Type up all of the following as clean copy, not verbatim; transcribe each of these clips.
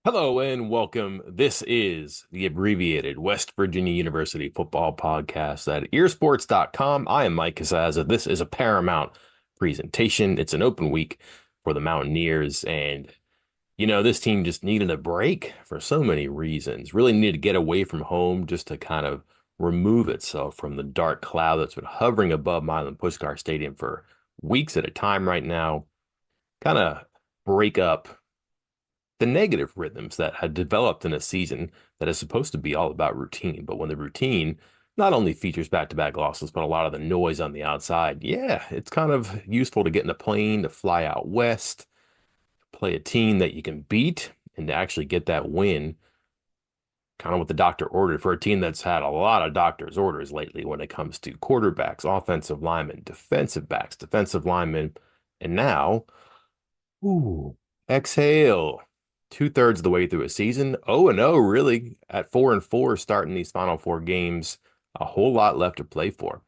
Hello and welcome. This is the abbreviated West Virginia University Football Podcast at earsports.com. I am Mike Casaza. This is a Paramount presentation. It's an open week for the Mountaineers. And, this team just needed a break for so many reasons. Really needed to get away from home just to kind of remove itself from the dark cloud that's been hovering above Milan Puskar Stadium for weeks at a time right now. Kind of break up the negative rhythms that had developed in a season that is supposed to be all about routine. But when the routine not only features back-to-back losses, but a lot of the noise on the outside, yeah, it's kind of useful to get in a plane to fly out west, play a team that you can beat, and to actually get that win, kind of what the doctor ordered for a team that's had a lot of doctor's orders lately when it comes to quarterbacks, offensive linemen, defensive backs, defensive linemen, and now, ooh, exhale. Two-thirds of the way through a season. 0-0, really, at 4-4 starting these final four games. A whole lot left to play for.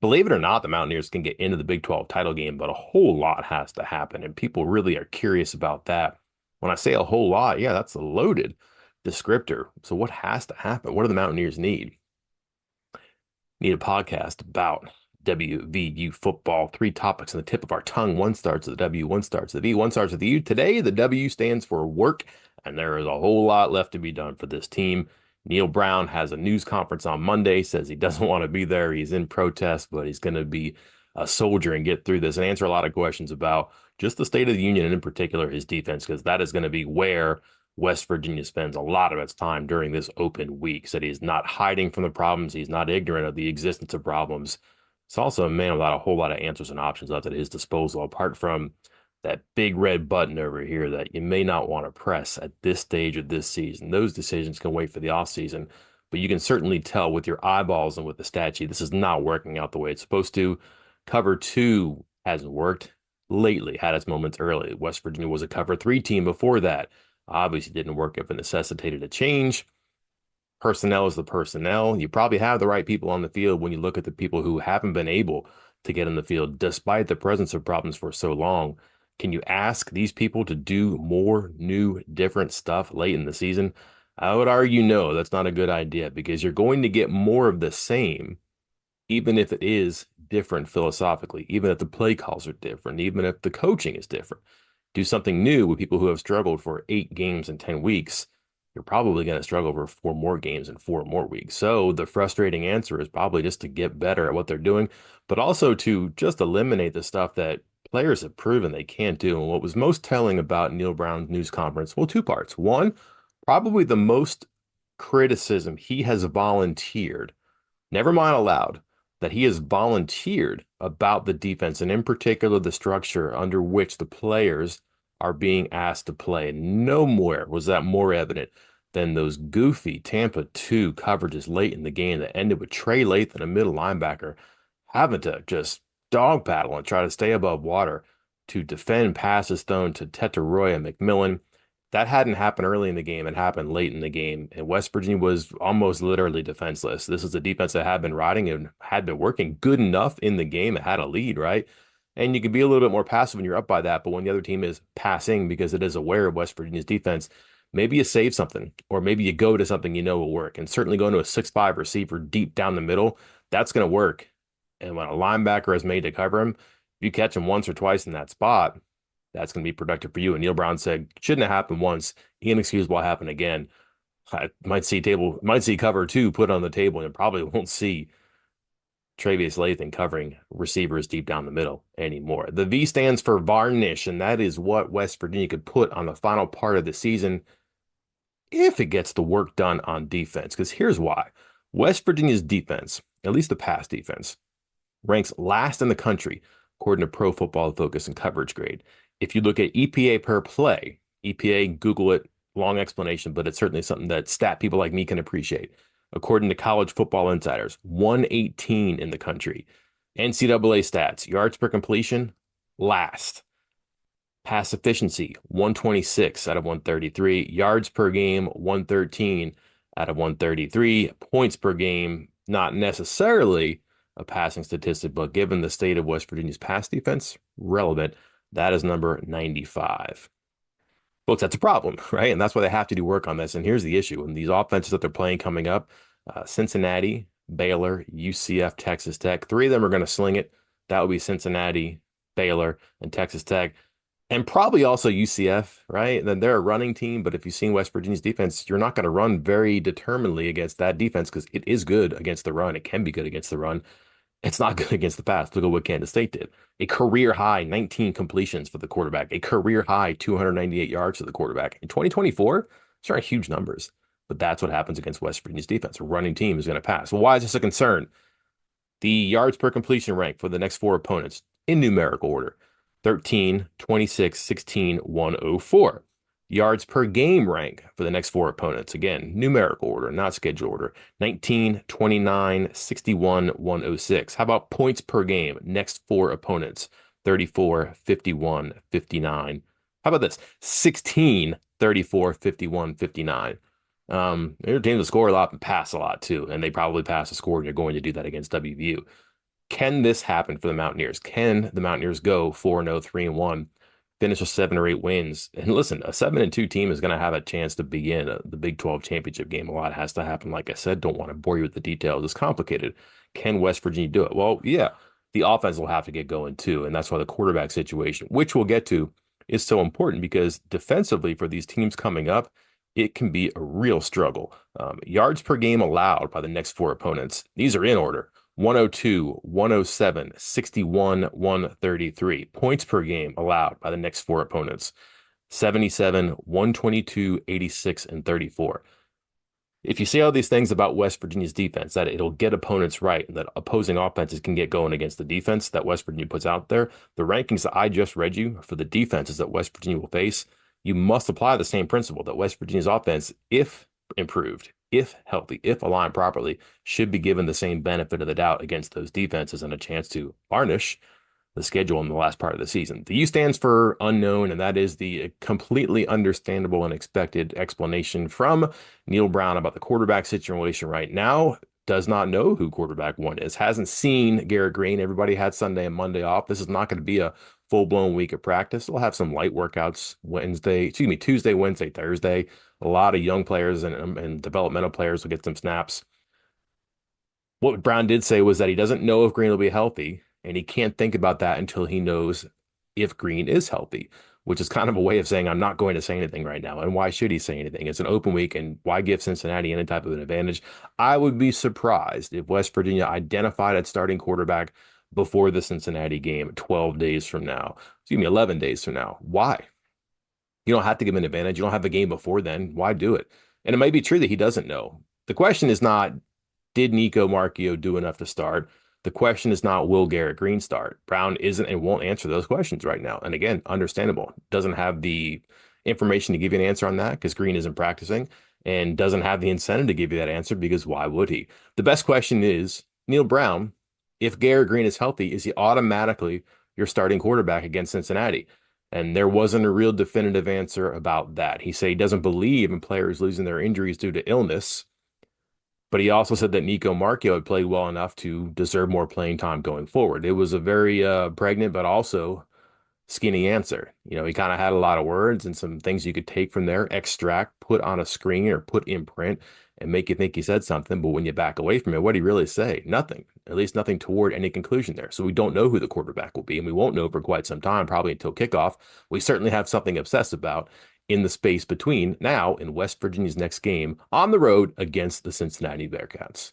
Believe it or not, the Mountaineers can get into the Big 12 title game, but a whole lot has to happen, and people really are curious about that. When I say a whole lot, yeah, that's a loaded descriptor. So what has to happen? What do the Mountaineers need? Need a podcast about WVU football. Three topics on the tip of our tongue. One starts with the W, one starts with the V, one starts with the U. Today, the W stands for work, and there is a whole lot left to be done for this team. Neil Brown has a news conference on Monday, says he doesn't want to be there. He's in protest, but he's going to be a soldier and get through this and answer a lot of questions about just the state of the union and in particular his defense, because that is going to be where West Virginia spends a lot of its time during this open week. Said he's not hiding from the problems. He's not ignorant of the existence of problems. It's also a man without a whole lot of answers and options left at his disposal, apart from that big red button over here that you may not want to press at this stage of this season. Those decisions can wait for the offseason, but you can certainly tell with your eyeballs and with the stat sheet, this is not working out the way it's supposed to. Cover two hasn't worked lately, had its moments early. West Virginia was a cover three team before that. Obviously didn't work if it necessitated a change. Personnel is the personnel. You probably have the right people on the field when you look at the people who haven't been able to get in the field despite the presence of problems for so long. Can you ask these people to do more new, different stuff late in the season? I would argue no, that's not a good idea because you're going to get more of the same, even if it is different philosophically, even if the play calls are different, even if the coaching is different. Do something new with people who have struggled for 8 games in 10 weeks. You're probably going to struggle for 4 more games in 4 more weeks. So the frustrating answer is probably just to get better at what they're doing, but also to just eliminate the stuff that players have proven they can't do. And what was most telling about Neil Brown's news conference, well, two parts. One, probably the most criticism he has volunteered, never mind aloud, that he has volunteered about the defense and in particular the structure under which the players are being asked to play. Nowhere was that more evident than those goofy Tampa 2 coverages late in the game that ended with Trey Lathan, a middle linebacker, having to just dog paddle and try to stay above water to defend passes thrown to Tetaroya McMillan. That hadn't happened early in the game. It happened late in the game. And West Virginia was almost literally defenseless. This is a defense that had been riding and had been working good enough in the game. It had a lead, right? And you can be a little bit more passive when you're up by that. But when the other team is passing because it is aware of West Virginia's defense, maybe you save something, or maybe you go to something you know will work. And certainly going to a 6'5 receiver deep down the middle, that's going to work. And when a linebacker is made to cover him, if you catch him once or twice in that spot, that's going to be productive for you. And Neil Brown said, shouldn't have happened once. Inexcusable happen again. I might see cover two put on the table and probably won't see Travius Lathan covering receivers deep down the middle anymore. The V stands for varnish, and that is what West Virginia could put on the final part of the season if it gets the work done on defense. Because here's why. West Virginia's defense, at least the pass defense, ranks last in the country according to Pro Football Focus and coverage grade. If you look at EPA per play, EPA, Google it, long explanation, but it's certainly something that stat people like me can appreciate. According to College Football Insiders, 118 in the country. NCAA stats, yards per completion, last. Pass efficiency, 126 out of 133. Yards per game, 113 out of 133. Points per game, not necessarily a passing statistic, but given the state of West Virginia's pass defense, relevant. That is number 95. Folks, that's a problem, right? And that's why they have to do work on this. And here's the issue. And these offenses that they're playing coming up, Cincinnati, Baylor, UCF, Texas Tech, three of them are going to sling it. That would be Cincinnati, Baylor, and Texas Tech. And probably also UCF, right? Then they're a running team, but if you've seen West Virginia's defense, you're not going to run very determinedly against that defense because it is good against the run. It can be good against the run. It's not good against the pass. Look at what Kansas State did. A career high 19 completions for the quarterback, a career high 298 yards for the quarterback. In 2024, these aren't huge numbers, but that's what happens against West Virginia's defense. A running team is going to pass. Well, why is this a concern? The yards per completion rank for the next four opponents in numerical order: 13, 26, 16, 104. Yards per game rank for the next four opponents. Again, numerical order, not schedule order: 19, 29, 61, 106. How about points per game? Next four opponents: 34, 51, 59. How about this? 16, 34, 51, 59. Your team will score a lot and pass a lot too, and they probably pass a score, and you're going to do that against WVU. Can this happen for the Mountaineers? Can the Mountaineers go 4-0, 3-1, finish with 7 or 8 wins? And listen, a 7-2 team is going to have a chance to begin the Big 12 championship game. A lot has to happen. Like I said, don't want to bore you with the details. It's complicated. Can West Virginia do it? Well, yeah, the offense will have to get going too, and that's why the quarterback situation, which we'll get to, is so important because defensively for these teams coming up, it can be a real struggle. Yards per game allowed by the next four opponents. These are in order: 102, 107, 61, 133. Points per game allowed by the next four opponents: 77, 122, 86, and 34. If you see all these things about West Virginia's defense, that it'll get opponents right, and that opposing offenses can get going against the defense that West Virginia puts out there, the rankings that I just read you for the defenses that West Virginia will face, you must apply the same principle that West Virginia's offense, if improved, if healthy, if aligned properly, should be given the same benefit of the doubt against those defenses and a chance to varnish the schedule in the last part of the season. The U stands for unknown, and that is the completely understandable and expected explanation from Neil Brown about the quarterback situation right now. Does not know who quarterback one is, hasn't seen Garrett Green. Everybody had Sunday and Monday off. This is not going to be a full-blown week of practice. They'll have some light workouts Tuesday, Wednesday, Thursday. A lot of young players and developmental players will get some snaps. What Brown did say was that he doesn't know if Green will be healthy, and he can't think about that until he knows if Green is healthy, which is kind of a way of saying I'm not going to say anything right now. And why should he say anything? It's an open week, and why give Cincinnati any type of an advantage? I would be surprised if West Virginia identified its starting quarterback before the Cincinnati game 12 days from now. 11 days from now. Why? You don't have to give him an advantage. You don't have the game before then. Why do it? And it might be true that he doesn't know. The question is not, did Nico Marchio do enough to start? The question is not, will Garrett Green start? Brown isn't and won't answer those questions right now. And again, understandable. Doesn't have the information to give you an answer on that because Green isn't practicing, and doesn't have the incentive to give you that answer because why would he? The best question is, Neil Brown, if Garrett Green is healthy, is he automatically your starting quarterback against Cincinnati? And there wasn't a real definitive answer about that. He said he doesn't believe in players losing their injuries due to illness, but he also said that Nico Marchio had played well enough to deserve more playing time going forward. It was a very pregnant, but also skinny answer. He kind of had a lot of words and some things you could take from there, extract, put on a screen or put in print and make you think he said something. But when you back away from it, what did he really say? Nothing, at least nothing toward any conclusion there. So we don't know who the quarterback will be, and we won't know for quite some time, probably until kickoff. We certainly have something to obsess about in the space between now and West Virginia's next game on the road against the Cincinnati Bearcats.